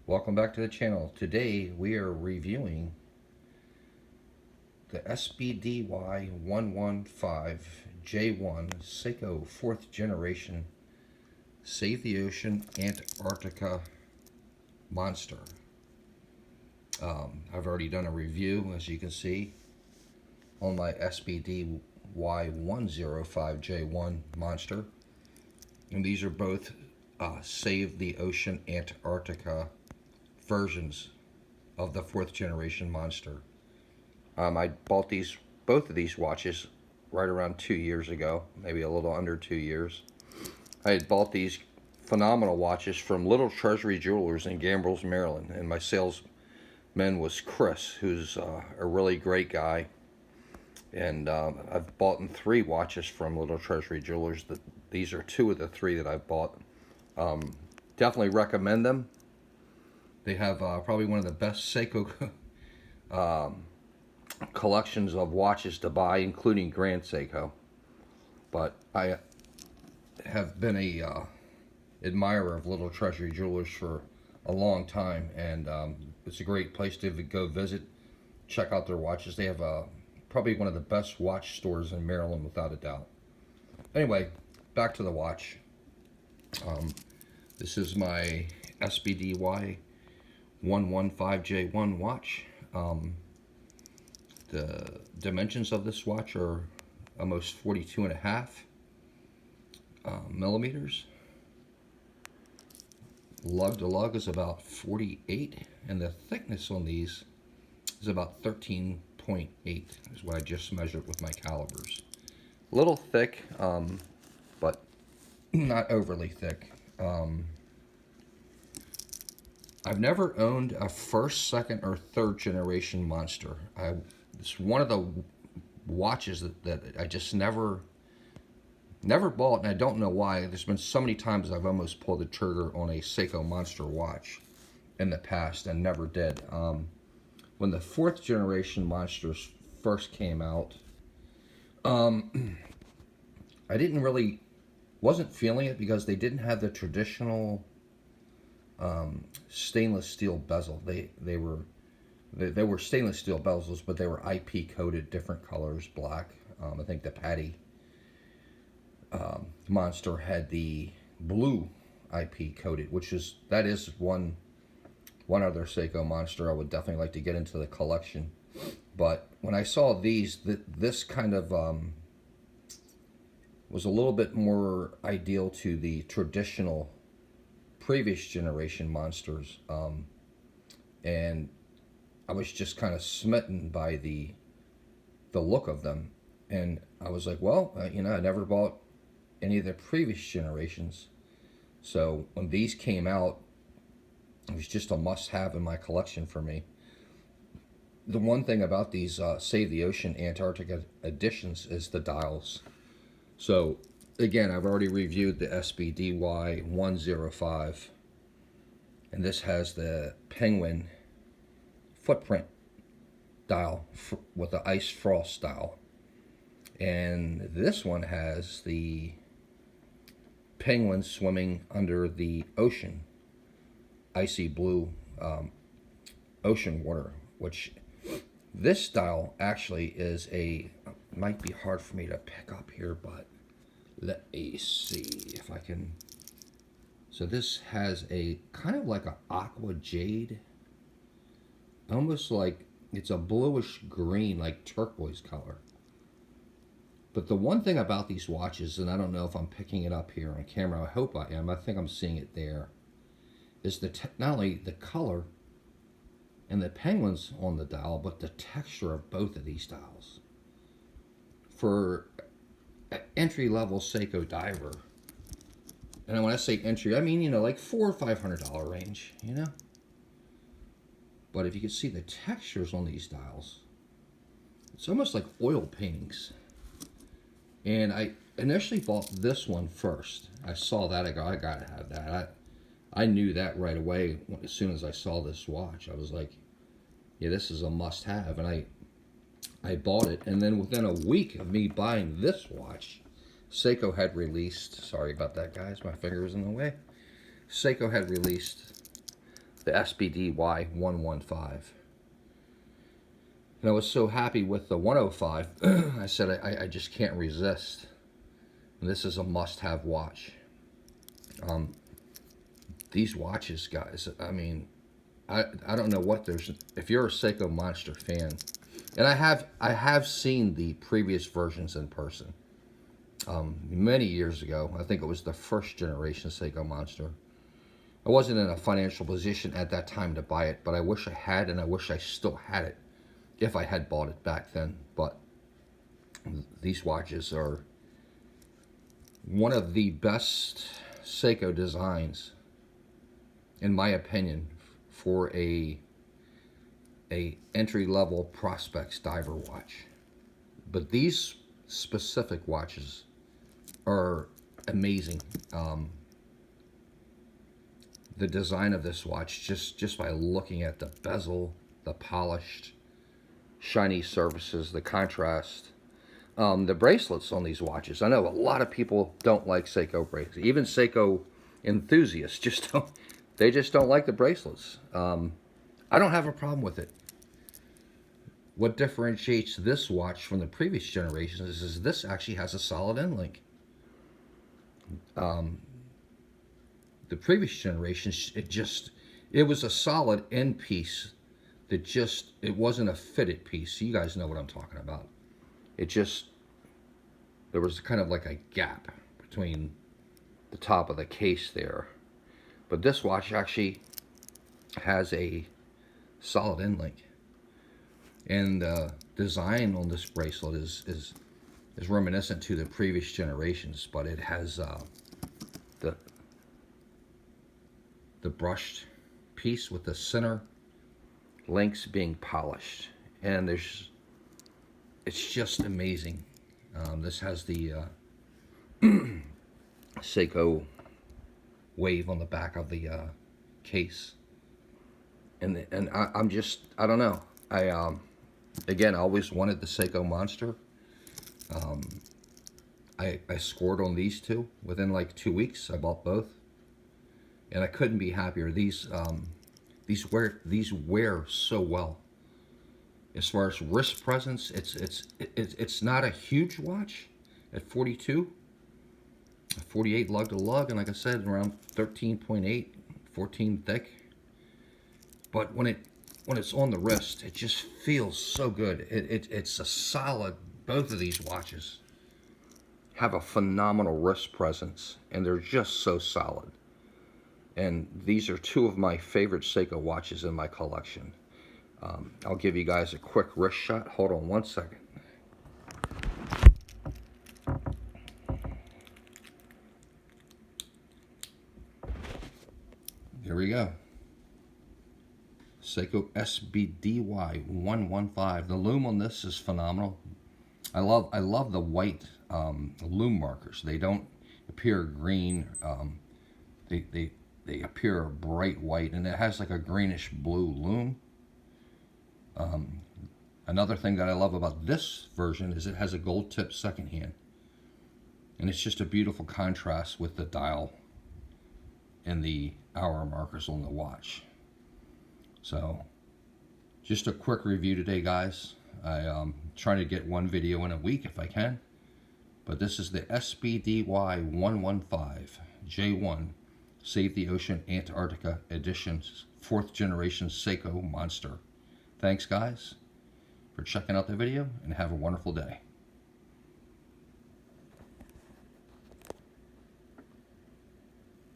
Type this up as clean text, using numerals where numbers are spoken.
Welcome back to the channel. Today we are reviewing the SBDY 115J1 Seiko 4th generation Save the Ocean Antarctica Monster. I've already done a review, as you can see, on my SBDY 105J1 Monster. And these are both Save the Ocean Antarctica versions of the 4th generation Monster. I bought both of these watches right around 2 years ago, maybe a little under 2 years. I had bought these phenomenal watches from Little Treasury Jewelers in Gambrels, Maryland, and my salesman was Chris, who's a really great guy. And I've bought 3 watches from Little Treasury Jewelers. These are 2 of the 3 that I've bought. Definitely recommend them. They have probably one of the best Seiko collections of watches to buy, including Grand Seiko. But I have been a admirer of Little Treasury Jewelers for a long time, and it's a great place to go visit, check out their watches. They have probably one of the best watch stores in Maryland, without a doubt. Anyway, back to the watch. This is my SBDY 115J1 watch. The dimensions of this watch are almost 42.5 millimeters. Lug to lug is about 48, and the thickness on these is about 13.8, is what I just measured with my calibers. A little thick, but not overly thick. I've never owned a 1st, 2nd, or 3rd generation Monster. It's one of the watches that I just never bought, and I don't know why. There's been so many times I've almost pulled the trigger on a Seiko Monster watch in the past and never did. When the 4th generation Monsters first came out, I wasn't feeling it because they didn't have the traditional stainless steel bezel. They were stainless steel bezels, but they were IP coated, different colors, black. I think the Patty Monster had the blue IP coated, that is one other Seiko Monster I would definitely like to get into the collection. But when I saw these, this kind of was a little bit more ideal to the traditional previous generation Monsters, and I was just kind of smitten by the look of them. And I was like, well, I never bought any of the previous generations, so when these came out, it was just a must-have in my collection for me. The one thing about these Save the Ocean Antarctica editions is the dials. So again, I've already reviewed the SBDY 105, and this has the penguin footprint dial with the ice frost dial, and this one has the penguin swimming under the ocean, icy blue ocean water, which this dial actually is might be hard for me to pick up here, but let me see if I can. So this has a kind of like an aqua jade, almost like it's a bluish green, like turquoise color. But the one thing about these watches, and I don't know if I'm picking it up here on camera, I hope I am, I think I'm seeing it there, is not only the color and the penguins on the dial, but the texture of both of these dials. For an entry-level Seiko diver, and when I say entry, I mean, like $400 or $500 range, But if you can see the textures on these dials, it's almost like oil paintings. And I initially bought this one first. I saw that, I go, I gotta have that. I knew that right away as soon as I saw this watch. I was like, yeah, this is a must-have, and I bought it. And then within a week of me buying this watch, Seiko had released, sorry about that, guys, my finger's in the way. Seiko had released the SBDY 115. And I was so happy with the 105, I said I just can't resist. And this is a must-have watch. These watches, guys, I mean, I don't know what there's, if you're a Seiko Monster fan, and I have seen the previous versions in person. Many years ago. I think it was the first generation Seiko Monster. I wasn't in a financial position at that time to buy it, but I wish I had, and I wish I still had it if I had bought it back then. But these watches are one of the best Seiko designs, in my opinion, for a entry-level Prospex diver watch. But these specific watches are amazing. The design of this watch, just by looking at the bezel, the polished, shiny surfaces, the contrast, the bracelets on these watches. I know a lot of people don't like Seiko bracelets. Even Seiko enthusiasts just don't like the bracelets. I don't have a problem with it. What differentiates this watch from the previous generations is this actually has a solid end link. The previous generations, it was a solid end piece that it wasn't a fitted piece. You guys know what I'm talking about. There was kind of like a gap between the top of the case there. But this watch actually has a solid end link. And the design on this bracelet is reminiscent to the previous generations, but it has the brushed piece with the center links being polished, and it's just amazing. This has the Seiko wave on the back of the case, and I don't know. Again, I always wanted the Seiko Monster. I scored on these two within like 2 weeks. I bought both, and I couldn't be happier. These wear so well. As far as wrist presence, it's not a huge watch at 42, 48 lug to lug, and like I said, around 13.8, 14 thick. But when it's on the wrist, it just feels so good. It's a solid. Both of these watches have a phenomenal wrist presence, and they're just so solid. And these are two of my favorite Seiko watches in my collection. I'll give you guys a quick wrist shot. Hold on one second. Here we go. Seiko SBDY 115. The lume on this is phenomenal. I love the white lume markers. They don't appear green. They appear bright white, and it has like a greenish blue lume. Another thing that I love about this version is it has a gold tip second hand, and it's just a beautiful contrast with the dial and the hour markers on the watch. So, just a quick review today, guys. I'm trying to get one video in a week if I can. But this is the SBDY 115 J1 Save the Ocean Antarctica Edition's 4th generation Seiko Monster. Thanks, guys, for checking out the video, and have a wonderful day.